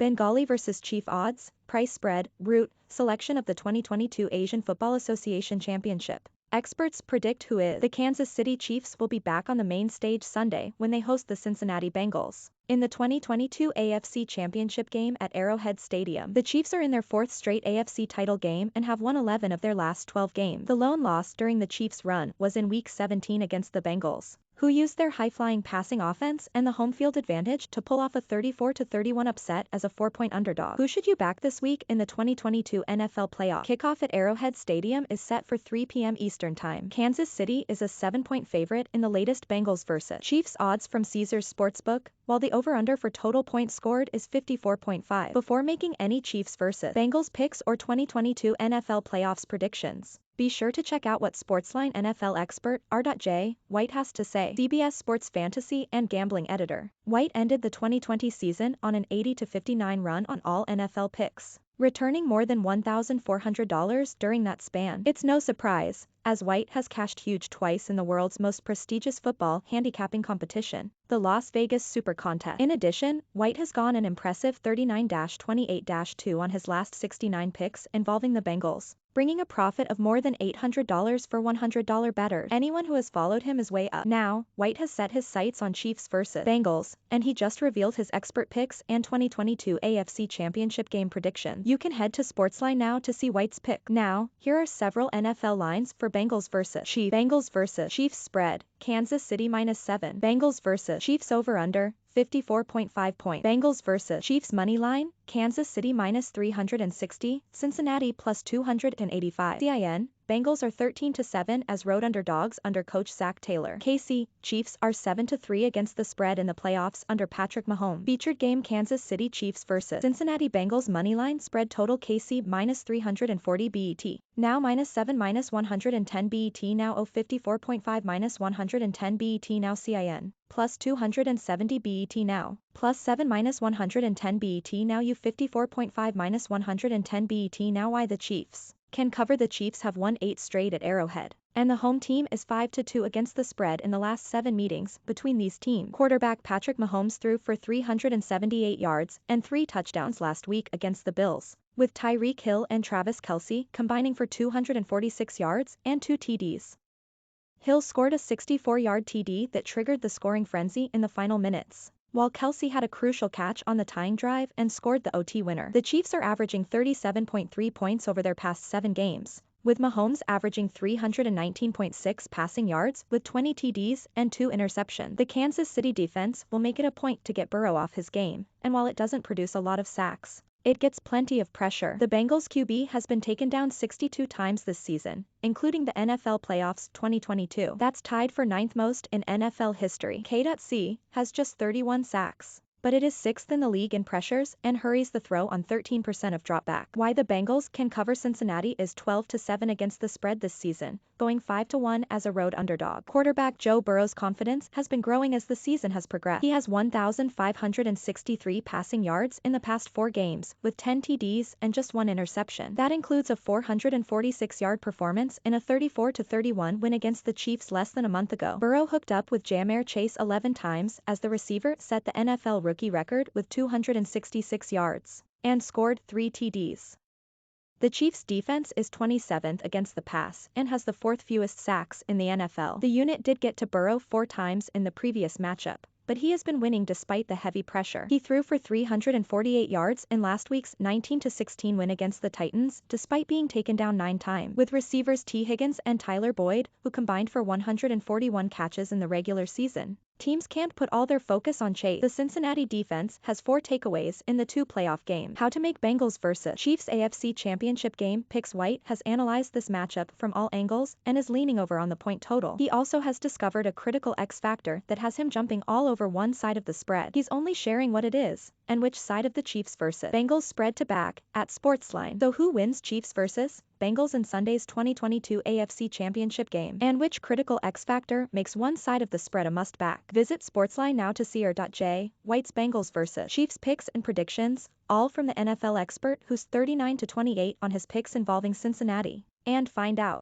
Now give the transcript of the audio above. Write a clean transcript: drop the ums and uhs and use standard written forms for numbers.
Bengali vs Chief odds, price spread, route, selection of the 2022 Asian Football Association Championship. Experts predict who is. The Kansas City Chiefs will be back on the main stage Sunday when they host the Cincinnati Bengals. In the 2022 AFC Championship Game at Arrowhead Stadium, the Chiefs are in their fourth straight AFC title game and have won 11 of their last 12 games. The lone loss during the Chiefs' run was in Week 17 against the Bengals, who used their high-flying passing offense and the home field advantage to pull off a 34-31 upset as a 4-point underdog. Who should you back this week in the 2022 NFL playoff? Kickoff at Arrowhead Stadium is set for 3 p.m. Eastern Time. Kansas City is a 7-point favorite in the latest Bengals vs. Chiefs odds from Caesars Sportsbook, while the over-under for total points scored is 54.5. Before making any Chiefs vs. Bengals picks or 2022 NFL playoffs predictions, be sure to check out what SportsLine NFL expert R.J. White has to say. CBS Sports fantasy and gambling editor. White ended the 2020 season on an 80-59 run on all NFL picks, returning more than $1,400 during that span. It's no surprise, as White has cashed huge twice in the world's most prestigious football handicapping competition, the Las Vegas Super Contest. In addition, White has gone an impressive 39-28-2 on his last 69 picks involving the Bengals, bringing a profit of more than $800 for $100 bettors. Anyone who has followed him is way up. Now, White has set his sights on Chiefs vs. Bengals, and he just revealed his expert picks and 2022 AFC Championship Game predictions. You can head to SportsLine now to see White's pick. Now, here are several NFL lines for Bengals vs. Chiefs. Bengals vs. Chiefs spread, Kansas City -7. Bengals vs. Chiefs over-under, 54.5 points. Bengals vs. Chiefs Moneyline, Kansas City -360, Cincinnati +285. CIN, Bengals are 13-7 as road underdogs under coach Zach Taylor. KC, Chiefs are 7-3 against the spread in the playoffs under Patrick Mahomes. Featured game Kansas City Chiefs vs. Cincinnati Bengals Moneyline spread total KC -340 BET. Now -7 -110 BET now 54.5 -110 BET now CIN. +270 BET now. +7 -110 BET now U 54.5 -110 BET now. Why the Chiefs can cover? The Chiefs have won 8 straight at Arrowhead, and the home team is 5-2 against the spread in the last 7 meetings between these teams. Quarterback Patrick Mahomes threw for 378 yards and 3 touchdowns last week against the Bills, with Tyreek Hill and Travis Kelce combining for 246 yards and 2 TDs. Hill scored a 64-yard TD that triggered the scoring frenzy in the final minutes, while Kelce had a crucial catch on the tying drive and scored the OT winner. The Chiefs are averaging 37.3 points over their past 7 games, with Mahomes averaging 319.6 passing yards with 20 TDs and 2 interceptions. The Kansas City defense will make it a point to get Burrow off his game, and while it doesn't produce a lot of sacks, it gets plenty of pressure. The Bengals QB has been taken down 62 times this season, including the NFL playoffs 2022. That's tied for 9th most in NFL history. K.C. has just 31 sacks, but it is 6th in the league in pressures and hurries the throw on 13% of dropback. Why the Bengals can cover? Cincinnati is 12-7 against the spread this season, going 5-1 as a road underdog. Quarterback Joe Burrow's confidence has been growing as the season has progressed. He has 1,563 passing yards in the past 4 games, with 10 TDs and just 1 interception. That includes a 446-yard performance in a 34-31 win against the Chiefs less than a month ago. Burrow hooked up with Ja'Marr Chase 11 times as the receiver set the NFL rookie record with 266 yards and scored 3 TDs. The Chiefs' defense is 27th against the pass and has the 4th-fewest sacks in the NFL. The unit did get to Burrow 4 times in the previous matchup, but he has been winning despite the heavy pressure. He threw for 348 yards in last week's 19-16 win against the Titans, despite being taken down 9 times, with receivers T. Higgins and Tyler Boyd, who combined for 141 catches in the regular season. Teams can't put all their focus on Chase. The Cincinnati defense has 4 takeaways in the 2 playoff games. How to make Bengals vs. Chiefs AFC Championship Game picks. White has analyzed this matchup from all angles and is leaning over on the point total. He also has discovered a critical X factor that has him jumping all over one side of the spread. He's only sharing what it is and which side of the Chiefs vs. Bengals spread to back at SportsLine. So who wins Chiefs vs. Bengals in Sunday's 2022 AFC Championship Game, and which critical X factor makes one side of the spread a must-back? Visit SportsLine now to see R.J. White's Bengals vs. Chiefs picks and predictions, all from the NFL expert who's 39-28 on his picks involving Cincinnati, and find out